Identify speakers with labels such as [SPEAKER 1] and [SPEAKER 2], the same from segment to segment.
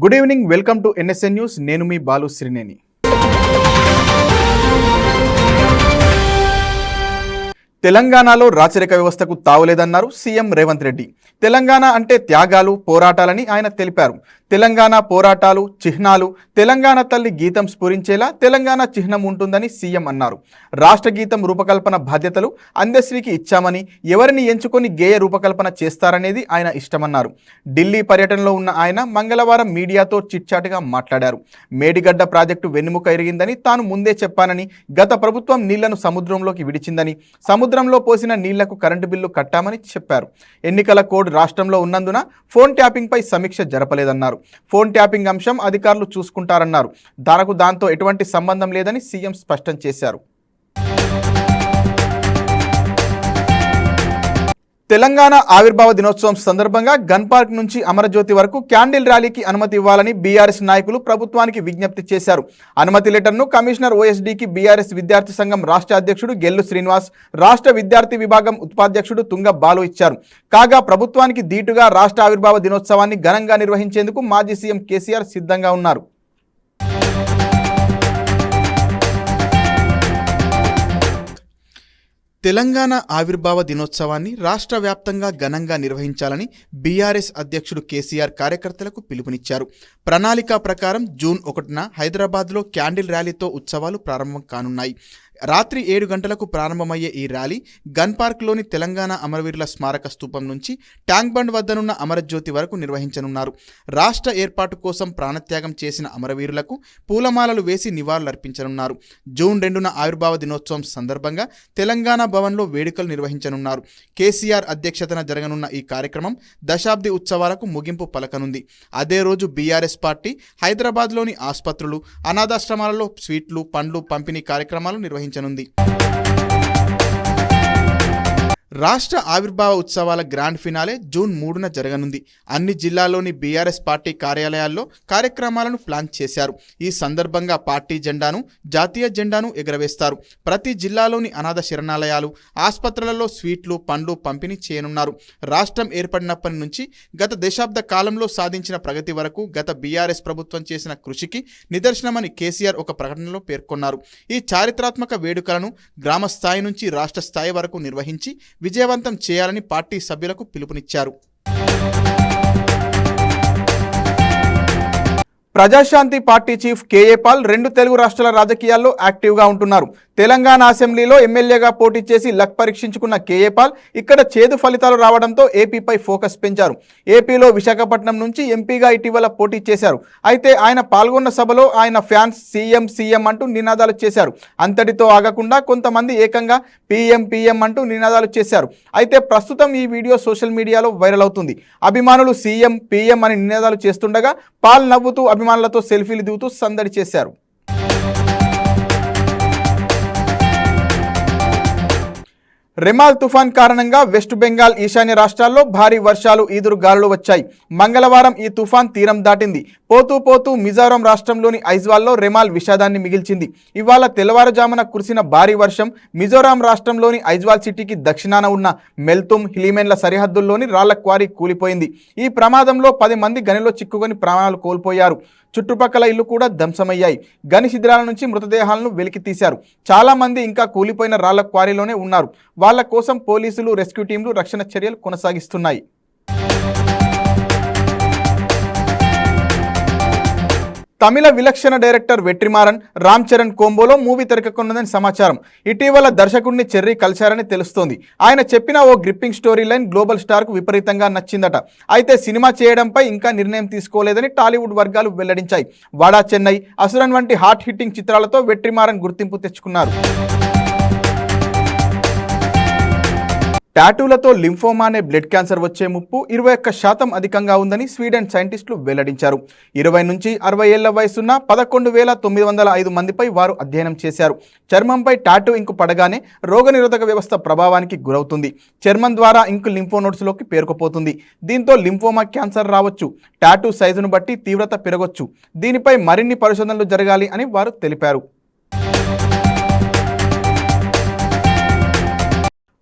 [SPEAKER 1] Good evening, welcome to NSN news. నేను మీ బాలు శ్రీనేని. తెలంగాణలో రాచరిక వ్యవస్థకు తావులేదన్నారు సీఎం రేవంత్ రెడ్డి. తెలంగాణ అంటే త్యాగాలు, పోరాటాలని ఆయన తెలిపారు. తెలంగాణ పోరాటాలు, చిహ్నాలు, తెలంగాణ తల్లి గీతం స్ఫురించేలా తెలంగాణ చిహ్నం ఉంటుందని సీఎం అన్నారు. రాష్ట్ర గీతం రూపకల్పన బాధ్యతలు అందశ్రీకి ఇచ్చామని, ఎవరిని ఎంచుకొని గేయ రూపకల్పన చేస్తారనేది ఆయన ఇష్టమన్నారు. ఢిల్లీ పర్యటనలో ఉన్న ఆయన మంగళవారం మీడియాతో చిట్చాటుగా మాట్లాడారు. మేడిగడ్డ ప్రాజెక్టు వెన్నెముక ఎరిగిందని తాను ముందే చెప్పానని, గత ప్రభుత్వం నీళ్లను సముద్రంలోకి విడిచిందని, సముద్రంలో పోసిన నీళ్లకు కరెంటు బిల్లు కట్టామని చెప్పారు. ఎన్నికల కోడ్ రాష్ట్రంలో ఉన్నందున ఫోన్ ట్యాపింగ్ పై సమీక్ష జరపలేదన్నారు. ఫోన్ ట్యాపింగ్ అంశం అధికారులు చూసుకుంటారన్నారు. దాంతో ఎటువంటి సంబంధం లేదని సీఎం స్పష్టం చేశారు. తెలంగాణ ఆవిర్భావ దినోత్సవం సందర్భంగా గన్ పార్క్ నుంచి అమరజ్యోతి వరకు క్యాండిల్ ర్యాలీకి అనుమతి ఇవ్వాలని బీఆర్ఎస్ నాయకులు ప్రభుత్వానికి విజ్ఞప్తి చేశారు. అనుమతి లెటర్ను కమిషనర్ ఓఎస్డీకి బీఆర్ఎస్ విద్యార్థి సంఘం రాష్ట్ర అధ్యక్షుడు గెల్లు శ్రీనివాస్, రాష్ట్ర విద్యార్థి విభాగం ఉపాధ్యక్షుడు తుంగ బాలు ఇచ్చారు. కాగా ప్రభుత్వానికి దీటుగా రాష్ట్ర ఆవిర్భావ దినోత్సవాన్ని ఘనంగా నిర్వహించేందుకు మాజీ సీఎం కేసీఆర్ సిద్ధంగా ఉన్నారు. తెలంగాణ ఆవిర్భావ దినోత్సవాన్ని రాష్ట్ర వ్యాప్తంగా ఘనంగా నిర్వహించాలని బీఆర్ఎస్ అధ్యక్షుడు కేసీఆర్ కార్యకర్తలకు పిలుపునిచ్చారు. ప్రణాళిక ప్రకారం జూన్ 1న హైదరాబాద్లో క్యాండిల్ ర్యాలీతో ఉత్సవాలు ప్రారంభం కానున్నాయి. రాత్రి 7 గంటలకు ప్రారంభమయ్యే ఈ ర్యాలీ గన్ పార్క్లోని తెలంగాణ అమరవీరుల స్మారక స్తూపం నుంచి ట్యాంక్ బండ్ వద్దనున్న అమరజ్యోతి వరకు నిర్వహించనున్నారు. రాష్ట్ర ఏర్పాటు కోసం ప్రాణత్యాగం చేసిన అమరవీరులకు పూలమాలలు వేసి నివాళులర్పించనున్నారు. జూన్ 2న ఆవిర్భావ దినోత్సవం సందర్భంగా తెలంగాణ భవన్లో వేడుకలు నిర్వహించనున్నారు. కేసీఆర్ అధ్యక్షతన జరగనున్న ఈ కార్యక్రమం దశాబ్ది ఉత్సవాలకు ముగింపు పలకనుంది. అదే రోజు బీఆర్ఎస్ పార్టీ హైదరాబాద్లోని ఆసుపత్రులు, అనాథాశ్రమాలలో స్వీట్లు, పండ్లు పంపిణీ కార్యక్రమాలు నిర్వహించనుంది. రాష్ట్ర ఆవిర్భావ ఉత్సవాల గ్రాండ్ ఫినాలే జూన్ 3న జరగనుంది. అన్ని జిల్లాల్లోని బీఆర్ఎస్ పార్టీ కార్యాలయాల్లో కార్యక్రమాలను ప్లాన్ చేశారు. ఈ సందర్భంగా పార్టీ జెండాను, జాతీయ జెండాను ఎగరవేస్తారు. ప్రతి జిల్లాలోని అనాథ శరణాలయాలు, ఆసుపత్రులలో స్వీట్లు, పండ్లు పంపిణీ చేయనున్నారు. రాష్ట్రం ఏర్పడినప్పటి నుంచి గత దశాబ్ద కాలంలో సాధించిన ప్రగతి వరకు గత బీఆర్ఎస్ ప్రభుత్వం చేసిన కృషికి నిదర్శనమని కేసీఆర్ ఒక ప్రకటనలో పేర్కొన్నారు. ఈ చారిత్రాత్మక వేడుకలను గ్రామ స్థాయి నుంచి రాష్ట్ర స్థాయి వరకు నిర్వహించి విజయవంతం చేయాలని పార్టీ సభ్యులకు పిలుపునిచ్చారు. Prajashanti party chief KA Paul 2 Telugu రాష్ట్రాల రాజకీయాల్లో యాక్టివ్గా ఉంటున్నారు. తెలంగాణ అసెంబ్లీలో ఎమ్మెల్యేగా పోటీ చేసి లక్ పరీక్షించుకున్న కేఏ పాల్ ఇక్కడ చేదు ఫలితాలు రావడంతో ఏపీపై ఫోకస్ పెంచారు. ఏపీలో విశాఖపట్నం నుంచి ఎంపీగా ఇటీవల పోటీ చేశారు. అయితే ఆయన పాల్గొన్న సభలో ఆయన ఫ్యాన్స్ సీఎం సీఎం అంటూ నినాదాలు చేశారు. అంతటితో ఆగకుండా కొంతమంది ఏకంగా పీఎం పీఎం అంటూ నినాదాలు చేశారు. అయితే ప్రస్తుతం ఈ వీడియో సోషల్ మీడియాలో వైరల్ అవుతుంది. అభిమానులు సీఎం పీఎం అని నినాదాలు చేస్తుండగా పాల్ నవ్వుతూ అభిమానులతో సెల్ఫీలు దిగుతూ సందడి చేశారు. రెమాల్ తుఫాన్ కారణంగా వెస్ట్ బెంగాల్, ఈశాన్య రాష్ట్రాల్లో భారీ వర్షాలు, ఈదురు గాలులు వచ్చాయి. మంగళవారం ఈ తుఫాన్ తీరం దాటింది. పోతూ పోతూ మిజోరాం రాష్ట్రంలోని ఐజ్వాల్లో రెమాల్ విషాదాన్ని మిగిల్చింది. ఇవాళ తెల్లవారుజామున కురిసిన భారీ వర్షం మిజోరాం రాష్ట్రంలోని ఐజ్వాల్ సిటీకి దక్షిణాన ఉన్న మెల్తుమ్, హిలిమెన్ల సరిహద్దుల్లోని రాళ్ల క్వారీ కూలిపోయింది. ఈ ప్రమాదంలో 10 మంది గనిలో చిక్కుకొని ప్రాణాలు కోల్పోయారు. చుట్టుపక్కల ఇల్లు కూడా ధ్వంసమయ్యాయి. గని శిథిరాల నుంచి మృతదేహాలను వెలికి తీశారు. చాలా మంది ఇంకా కూలిపోయిన రాళ్ల క్వారీలోనే ఉన్నారు. వాళ్ళ కోసం పోలీసులు, రెస్క్యూ టీంలు రక్షణ చర్యలు కొనసాగిస్తున్నాయి. తమిళ విలక్షణ డైరెక్టర్ వెట్రిమారన్, రామ్ చరణ్ కోంబోలో మూవీ తెరకెక్కనుందని సమాచారం. ఇటీవల దర్శకుడిని చెర్రీ కలిశారని తెలుస్తోంది. ఆయన చెప్పిన ఓ గ్రిప్పింగ్ స్టోరీ లైన్ గ్లోబల్ స్టార్కు విపరీతంగా నచ్చిందట. అయితే సినిమా చేయడంపై ఇంకా నిర్ణయం తీసుకోలేదని టాలీవుడ్ వర్గాలు వెల్లడించాయి. వాడా చెన్నై, అసురన్ వంటి హాట్ హిట్టింగ్ చిత్రాలతో వెట్రిమారన్ గుర్తింపు తెచ్చుకున్నారు. టాటూలతో లింఫోమా అనే బ్లడ్ క్యాన్సర్ వచ్చే ముప్పు 21% అధికంగా ఉందని స్వీడన్ సైంటిస్టులు వెల్లడించారు. 20 నుంచి 60 ఏళ్ల వయసున్న 11,905 మందిపై వారు అధ్యయనం చేశారు. చర్మంపై టాటూ ఇంకు పడగానే రోగనిరోధక వ్యవస్థ ప్రభావానికి గురవుతుంది. చర్మం ద్వారా ఇంకు లింఫోనోడ్స్లోకి పేరుకుపోతుంది. దీంతో లింఫోమా క్యాన్సర్ రావచ్చు. టాటూ సైజును బట్టి తీవ్రత పెరగొచ్చు. దీనిపై మరిన్ని పరిశోధనలు జరగాలి అని వారు తెలిపారు.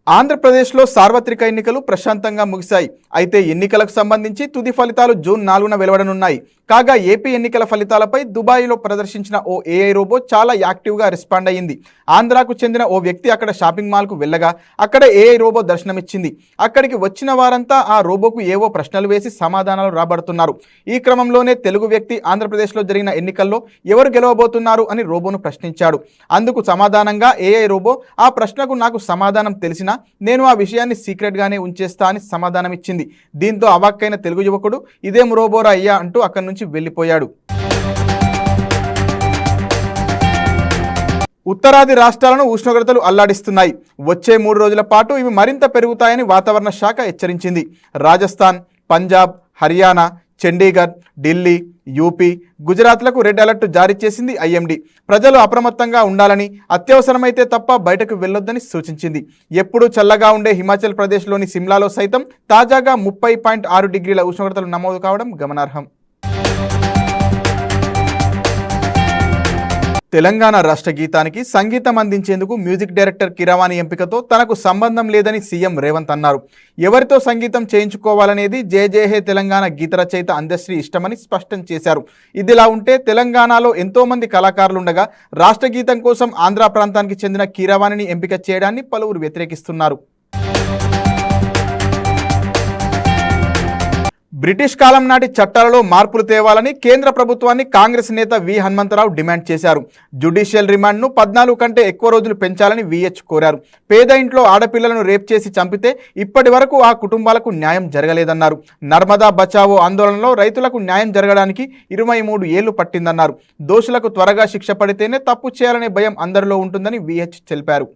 [SPEAKER 1] ఆంధ్రప్రదేశ్లో సార్వత్రిక ఎన్నికలు ప్రశాంతంగా ముగిశాయి. అయితే ఎన్నికలకు సంబంధించి తుది ఫలితాలు జూన్ 4న వెలువడనున్నాయి. కాగా ఏపీ ఎన్నికల ఫలితాలపై దుబాయ్లో ప్రదర్శించిన ఓ ఏఐ రోబో చాలా యాక్టివ్గా రెస్పాండ్ అయ్యింది. ఆంధ్రాకు చెందిన ఓ వ్యక్తి అక్కడ షాపింగ్ మాల్కు వెళ్ళగా అక్కడ ఏఐ రోబో దర్శనమిచ్చింది. అక్కడికి వచ్చిన వారంతా ఆ రోబోకు ఏవో ప్రశ్నలు వేసి సమాధానాలు రాబడుతున్నారు. ఈ క్రమంలోనే తెలుగు వ్యక్తి ఆంధ్రప్రదేశ్లో జరిగిన ఎన్నికల్లో ఎవరు గెలవబోతున్నారు అని రోబోను ప్రశ్నించాడు. అందుకు సమాధానంగా ఏఐ రోబో ఆ ప్రశ్నకు నాకు సమాధానం తెలిసినా నేను ఆ విషయాన్ని సీక్రెట్గానే ఉంచేస్తా అని సమాధానం ఇచ్చింది. దీంతో అవాక్కైన తెలుగు యువకుడు ఇదేం రోబోరా అయ్యా అంటూ అక్కడి నుంచి వెళ్ళిపోయాడు. ఉత్తరాది రాష్ట్రాలను ఉష్ణోగ్రతలు అల్లాడిస్తున్నాయి. వచ్చే 3 రోజుల పాటు ఇవి మరింత పెరుగుతాయని వాతావరణ శాఖ హెచ్చరించింది. రాజస్థాన్, పంజాబ్, హర్యానా, చండీగఢ్, ఢిల్లీ, యూపీ, గుజరాత్లకు రెడ్ అలర్ట్ జారీ చేసింది ఐఎండీ. ప్రజలు అప్రమత్తంగా ఉండాలని, అత్యవసరమైతే తప్ప బయటకు వెళ్లొద్దని సూచించింది. ఎప్పుడూ చల్లగా ఉండే హిమాచల్ ప్రదేశ్లోని సిమ్లాలో సైతం తాజాగా 30.6 డిగ్రీల ఉష్ణోగ్రతలు నమోదు కావడం గమనార్హం. తెలంగాణ రాష్ట్ర గీతానికి సంగీతం అందించేందుకు మ్యూజిక్ డైరెక్టర్ కీరవాణి ఎంపికతో తనకు సంబంధం లేదని సీఎం రేవంత్ అన్నారు. ఎవరితో సంగీతం చేయించుకోవాలనేది జయ జయ హే తెలంగాణ గీత రచయిత అందశ్రీ ఇష్టమని స్పష్టం చేశారు. ఇదిలా ఉంటే తెలంగాణలో ఎంతో మంది కళాకారులుండగా రాష్ట్ర గీతం కోసం ఆంధ్ర ప్రాంతానికి చెందిన కీరవాణిని ఎంపిక చేయడాన్ని పలువురు వ్యతిరేకిస్తున్నారు. బ్రిటిష్ కాలం నాటి చట్టాలలో మార్పులు తేవాలని కేంద్ర ప్రభుత్వాన్ని కాంగ్రెస్ నేత వి హనుమంతరావు డిమాండ్ చేశారు. జ్యుడిషియల్ రిమాండ్ను 14 కంటే ఎక్కువ రోజులు పెంచాలని విహెచ్ కోరారు. పేద ఇంట్లో ఆడపిల్లలను రేప్ చేసి చంపితే ఇప్పటి వరకు ఆ కుటుంబాలకు న్యాయం జరగలేదన్నారు. నర్మదా బచావో ఆందోళనలో రైతులకు న్యాయం జరగడానికి 23 ఏళ్లు పట్టిందన్నారు. దోషులకు త్వరగా శిక్ష పడితేనే తప్పు చేయాలనే భయం అందరిలో ఉంటుందని విహెచ్ తెలిపారు.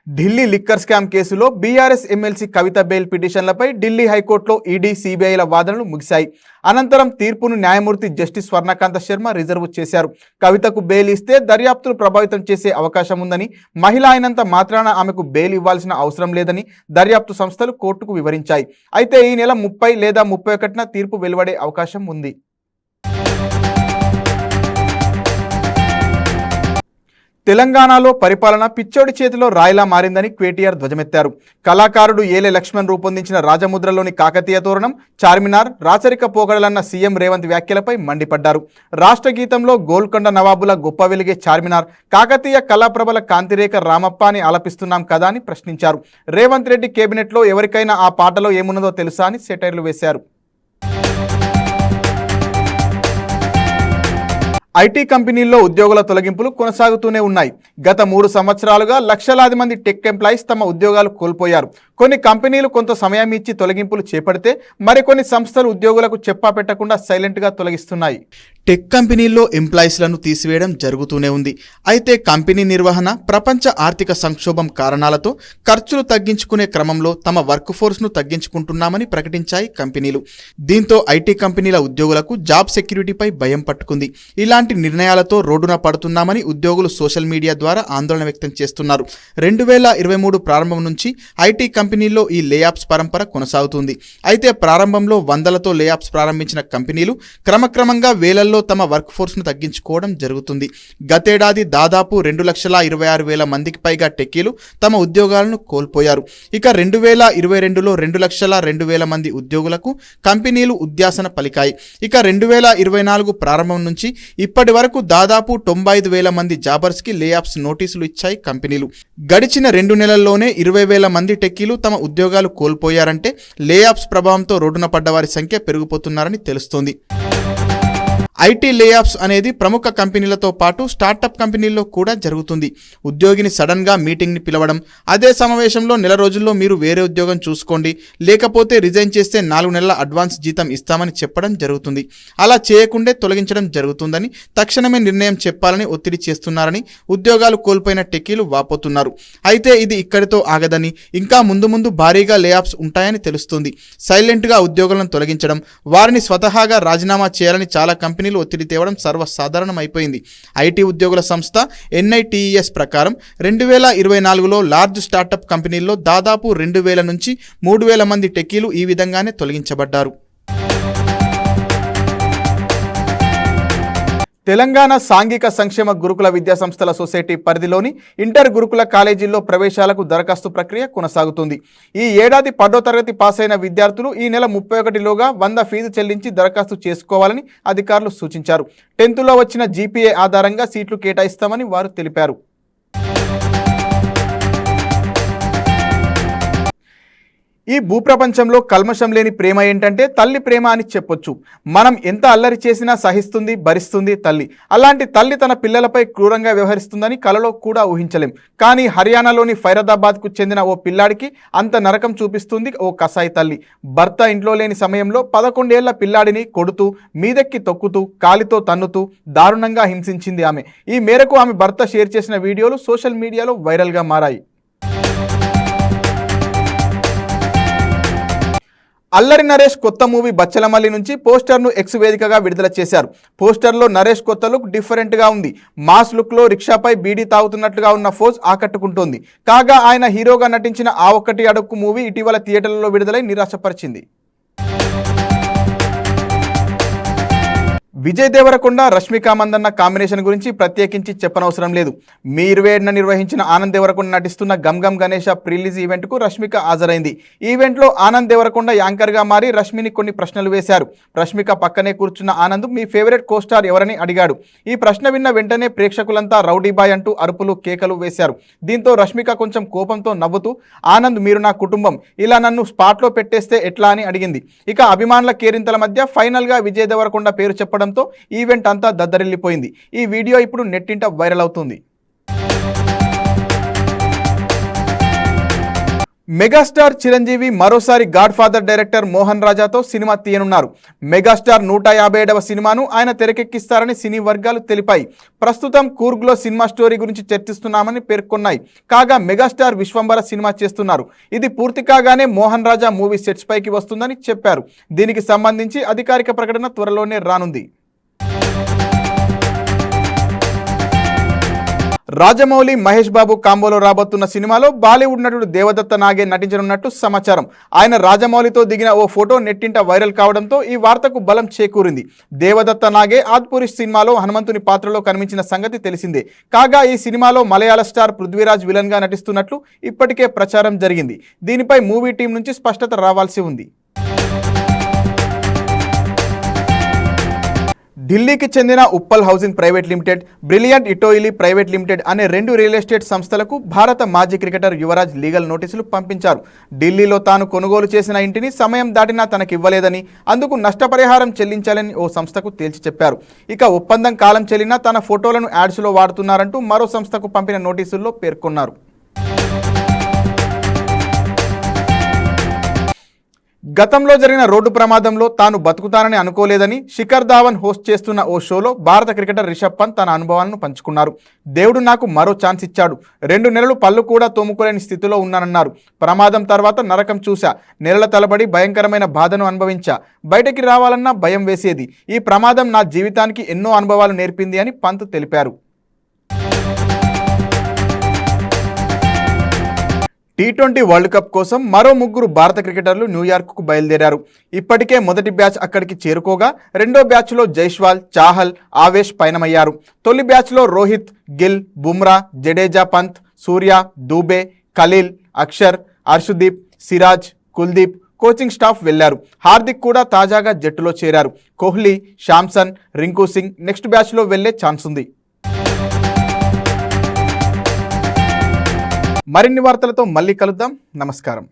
[SPEAKER 1] ఢిల్లీ లిక్కర్ స్కామ్ కేసులో బీఆర్ఎస్ ఎమ్మెల్సీ కవిత బెయిల్ పిటిషన్లపై ఢిల్లీ హైకోర్టులో ఈడీ, సిబిఐల వాదనలు ముగిశాయి. అనంతరం తీర్పును న్యాయమూర్తి జస్టిస్ స్వర్ణకాంత శర్మ రిజర్వ్ చేశారు. కవితకు బెయిల్ ఇస్తే దర్యాప్తును ప్రభావితం చేసే అవకాశం ఉందని, మహిళ అయినంత మాత్రాన ఆమెకు బెయిల్ ఇవ్వాల్సిన అవసరం లేదని దర్యాప్తు సంస్థలు కోర్టుకు వివరించాయి. అయితే ఈ నెల 30 లేదా 31న తీర్పు వెలువడే అవకాశం ఉంది. తెలంగాణలో పరిపాలన పిచ్చోడి చేతిలో రాయిలా మారిందని కేటీఆర్ ధ్వజమెత్తారు. కళాకారుడు ఏలే లక్ష్మణ్ రూపొందించిన రాజముద్రలోని కాకతీయ తోరణం, చార్మినార్, రాచరిక పోకడలన్న సీఎం రేవంత్ వ్యాఖ్యలపై మండిపడ్డారు. రాష్ట్ర గీతంలో గోల్కొండ నవాబుల గొప్ప వెలిగే చార్మినార్, కాకతీయ కళాప్రభల కాంతిరేఖ రామప్ప అని ఆలపిస్తున్నాం కదా అని ప్రశ్నించారు. రేవంత్ రెడ్డి కేబినెట్లో ఎవరికైనా ఆ పాటలో ఏమున్నదో తెలుసా అని సెటైర్లు వేశారు. ఐటీ కంపెనీల్లో ఉద్యోగుల తొలగింపులు కొనసాగుతూనే ఉన్నాయి. గత 3 సంవత్సరాలుగా లక్షలాది మంది టెక్ ఎంప్లాయీస్ తమ ఉద్యోగాలు కోల్పోయారు. కొన్ని కంపెనీలు కొంత సమయం ఇచ్చి తొలగింపులు చేపడితే మరికొన్ని సంస్థలు ఉద్యోగులకు చెప్పా పెట్టకుండా సైలెంట్గా తొలగిస్తున్నాయి. టెక్ కంపెనీల్లో ఎంప్లాయీస్లను తీసివేయడం జరుగుతూనే ఉంది. అయితే కంపెనీ నిర్వహణ, ప్రపంచ ఆర్థిక సంక్షోభం కారణాలతో ఖర్చులు తగ్గించుకునే క్రమంలో తమ వర్క్ ఫోర్స్ను తగ్గించుకుంటున్నామని ప్రకటించాయి కంపెనీలు. దీంతో ఐటీ కంపెనీల ఉద్యోగులకు జాబ్ సెక్యూరిటీపై భయం పట్టుకుంది. ఇలాంటి నిర్ణయాలతో రోడ్డున పడుతున్నామని ఉద్యోగులు సోషల్ మీడియా ద్వారా ఆందోళన వ్యక్తం చేస్తున్నారు. 2023 ప్రారంభం నుంచి ఐటీ కంపెనీల్లో ఈ లేఆఫ్స్ పరంపర కొనసాగుతుంది. అయితే ప్రారంభంలో వందలతో లేఆఫ్స్ ప్రారంభించిన కంపెనీలు క్రమక్రమంగా వేలల్లో తమ వర్క్ ఫోర్స్ను తగ్గించుకోవడం జరుగుతుంది. గతేడాది దాదాపు 2,26,000 మందికి పైగా టెక్కీలు తమ ఉద్యోగాలను కోల్పోయారు. ఇక 2022లో 2,02,000 మంది ఉద్యోగులకు కంపెనీలు ఉద్యాసన పలికాయి. ఇక 2024 ప్రారంభం నుంచి ఇప్పటి వరకు దాదాపు 95,000 మంది జాబర్స్కి లేఆఫ్స్ నోటీసులు ఇచ్చాయి కంపెనీలు. గడిచిన 2 నెలల్లోనే 20,000 మంది టెక్కీలు తమ ఉద్యోగాలు కోల్పోయారంటే లేఆఫ్స్ ప్రభావంతో రోడ్డున పడ్డ వారి సంఖ్య పెరిగిపోతున్నారని తెలుస్తోంది. ఐటీ లేఆఫ్స్ అనేది ప్రముఖ కంపెనీలతో పాటు స్టార్టప్ కంపెనీల్లో కూడా జరుగుతుంది. ఉద్యోగిని సడన్గా మీటింగ్ని పిలవడం, అదే సమావేశంలో నెల రోజుల్లో మీరు వేరే ఉద్యోగం చూసుకోండి, లేకపోతే రిజైన్ చేస్తే 4 నెలల అడ్వాన్స్ జీతం ఇస్తామని చెప్పడం జరుగుతుంది. అలా చేయకుండే తొలగించడం జరుగుతుందని, తక్షణమే నిర్ణయం చెప్పాలని ఒత్తిడి చేస్తున్నారని ఉద్యోగాలు కోల్పోయిన టెక్కీలు వాపోతున్నారు. అయితే ఇది ఇక్కడితో ఆగదని ఇంకా ముందు భారీగా లేఆఫ్స్ ఉంటాయని తెలుస్తుంది. సైలెంట్గా ఉద్యోగులను తొలగించడం, వారిని స్వతహాగా రాజీనామా చేయాలని చాలా కంపెనీలు ఒత్తిడి తేవడం సర్వసాధారణం అయిపోయింది. ఐటీ ఉద్యోగుల సంస్థ NITES ప్రకారం 2024లో లార్జ్ స్టార్టప్ కంపెనీల్లో దాదాపు 2,000 నుంచి 3,000 మంది టెక్కీలు ఈ విధంగానే తొలగించబడ్డారు. తెలంగాణ సాంఘిక సంక్షేమ గురుకుల విద్యా సంస్థల సొసైటీ పరిధిలోని ఇంటర్ గురుకుల కాలేజీల్లో ప్రవేశాలకు దరఖాస్తు ప్రక్రియ కొనసాగుతుంది. ఈ ఏడాది 10వ తరగతి పాస్ అయిన విద్యార్థులు ఈ నెల 31లోగా 100 ఫీజు చెల్లించి దరఖాస్తు చేసుకోవాలని అధికారులు సూచించారు. 10th లో వచ్చిన జీపీఏ ఆధారంగా సీట్లు కేటాయిస్తామని వారు తెలిపారు. ఈ భూప్రపంచంలో కల్మషం లేని ప్రేమ ఏంటంటే తల్లి ప్రేమ అని చెప్పొచ్చు. మనం ఎంత అల్లరి చేసినా సహిస్తుంది, భరిస్తుంది తల్లి. అలాంటి తల్లి తన పిల్లలపై క్రూరంగా వ్యవహరిస్తుందని కలలో కూడా ఊహించలేం. కానీ హర్యానాలోని ఫైరదాబాద్కు చెందిన ఓ పిల్లాడికి అంత నరకం చూపిస్తుంది ఓ కసాయి తల్లి. భర్త ఇంట్లో లేని సమయంలో 11 ఏళ్ల పిల్లాడిని కొడుతూ, మీదెక్కి తొక్కుతూ, కాలితో తన్నుతూ దారుణంగా హింసించింది ఆమె. ఈ మేరకు ఆమె భర్త షేర్ చేసిన వీడియోలు సోషల్ మీడియాలో వైరల్గా మారాయి. అల్లరి నరేష్ కొత్త మూవీ బచ్చలమల్లి నుంచి పోస్టర్ను ఎక్స్ వేదికగా విడుదల చేశారు. పోస్టర్లో నరేష్ కొత్త లుక్ డిఫరెంట్గా ఉంది. మాస్ లుక్లో రిక్షాపై బీడీ తాగుతున్నట్లుగా ఉన్న ఫోజ్ ఆకట్టుకుంటోంది. కాగా ఆయన హీరోగా నటించిన ఆ ఒక్కటి అడుక్కు మూవీ ఇటీవల థియేటర్లలో విడుదలై నిరాశపరిచింది. విజయ్ దేవరకొండ రష్మిక మందన్న కాంబినేషన్ గురించి ప్రత్యేకించి చెప్పనవసరం లేదు. మే 27న నిర్వహించిన ఆనంద్ దేవరకొండ నటిస్తున్న గమ్ గమ్ గణేష ప్రిలీజ్ ఈవెంట్కు రష్మిక హాజరైంది. ఈవెంట్లో ఆనంద్ దేవరకొండ యాంకర్గా మారి రష్మిని కొన్ని ప్రశ్నలు వేశారు. రష్మిక పక్కనే కూర్చున్న ఆనంద్ మీ ఫేవరెట్ కోస్టార్ ఎవరని అడిగాడు. ఈ ప్రశ్న విన్న వెంటనే ప్రేక్షకులంతా రౌడీ బాయ్ అంటూ అరుపులు కేకలు వేశారు. దీంతో రష్మిక కొంచెం కోపంతో నవ్వుతూ ఆనంద్ మీరు నా కుటుంబం, ఇలా నన్ను స్పాట్లో పెట్టేస్తే ఎట్లా అని అడిగింది. ఇక అభిమానుల కేరింతల మధ్య ఫైనల్గా విజయ్ దేవరకొండ పేరు చెప్పడం ఈవెంట్ అంతా దద్దరిల్లిపోయింది. ఈ వీడియో ఇప్పుడు నెట్టింట వైరల్ అవుతుంది. మెగాస్టార్ చిరంజీవి మరోసారి గాడ్ ఫాదర్ డైరెక్టర్ మోహన్ రాజాతో సినిమా తీయనున్నారు. మెగాస్టార్ 157వ సినిమాను ఆయన తెరకెక్కిస్తారని సినీ వర్గాలు తెలిపాయి. ప్రస్తుతం కూర్గ్లో సినిమా స్టోరీ గురించి చర్చిస్తున్నామని పేర్కొన్నాయి. కాగా మెగాస్టార్ విశ్వంబర సినిమా చేస్తున్నారు. ఇది పూర్తి కాగానే మోహన్ రాజా మూవీ సెట్స్ పైకి వస్తుందని చెప్పారు. దీనికి సంబంధించి అధికారిక ప్రకటన త్వరలోనే రానుంది. రాజమౌళి మహేష్ బాబు కాంబోలో రాబోతున్న సినిమాలో బాలీవుడ్ నటుడు దేవదత్త నాగే నటించనున్నట్టు సమాచారం. ఆయన రాజమౌళితో దిగిన ఓ ఫోటో నెట్టింట వైరల్ కావడంతో ఈ వార్తకు బలం చేకూరింది. దేవదత్త నాగే ఆద్పురుష్ సినిమాలో హనుమంతుని పాత్రలో కనిపించిన సంగతి తెలిసిందే. కాగా ఈ సినిమాలో మలయాళ స్టార్ పృథ్వీరాజ్ విలన్గా నటిస్తున్నట్లు ఇప్పటికే ప్రచారం జరిగింది. దీనిపై మూవీ టీం నుంచి స్పష్టత రావాల్సి ఉంది. ఢిల్లీకి చెందిన Uppal housing private limited, brilliant Etoile private limited అనే 2 రియల్ ఎస్టేట్ సంస్థలకు భారత మాజీ క్రికెటర్ యువరాజ్ లీగల్ నోటీసులు పంపించారు. ఢిల్లీలో తాను కొనుగోలు చేసిన ఇంటిని సమయం దాటినా తనకు ఇవ్వలేదని, అందుకు నష్టపరిహారం చెల్లించాలని ఓ సంస్థకు తేల్చి చెప్పారు. ఇక ఒప్పందం కాలం చెల్లినా తన ఫోటోలను యాడ్స్లో వాడుతున్నారంటూ మరో సంస్థకు పంపిన నోటీసుల్లో పేర్కొన్నారు. గతంలో జరిగిన రోడ్డు ప్రమాదంలో తాను బతుకుతానని అనుకోలేదని శిఖర్ ధావన్ హోస్ట్ చేస్తున్న ఓ షోలో భారత క్రికెటర్ రిషబ్ పంత్ తన అనుభవాలను పంచుకున్నారు. దేవుడు నాకు మరో ఛాన్స్ ఇచ్చాడు. 2 నెలలు పళ్ళు కూడా తోముకోలేని స్థితిలో ఉన్నానన్నారు. ప్రమాదం తర్వాత నరకం చూశా. నెలల తలబడి భయంకరమైన బాధను అనుభవించా. బయటికి రావాలన్నా భయం వేసేది. ఈ ప్రమాదం నా జీవితానికి ఎన్నో అనుభవాలు నేర్పింది అని పంత్ తెలిపారు. T20 వరల్డ్ కప్ కోసం మరో 3 భారత క్రికెటర్లు న్యూయార్క్కు బయలుదేరారు. ఇప్పటికే మొదటి బ్యాచ్ అక్కడికి చేరుకోగా రెండో బ్యాచ్లో జైస్వాల్, చాహల్, ఆవేష్ పయనమయ్యారు. తొలి బ్యాచ్లో రోహిత్, గిల్, బుమ్రా, జడేజా, పంత్, సూర్య, దూబే, ఖలీల్, అక్షర్, అర్షదీప్, సిరాజ్, కుల్దీప్ కోచింగ్ స్టాఫ్ వెళ్లారు. హార్దిక్ కూడా తాజాగా జట్టులో చేరారు. కోహ్లీ, శాంసన్, రింకు సింగ్ నెక్స్ట్ బ్యాచ్లో వెళ్లే ఛాన్స్ ఉంది. మరిన్ని వార్తలతో మళ్ళీ కలుద్దాం. నమస్కారం.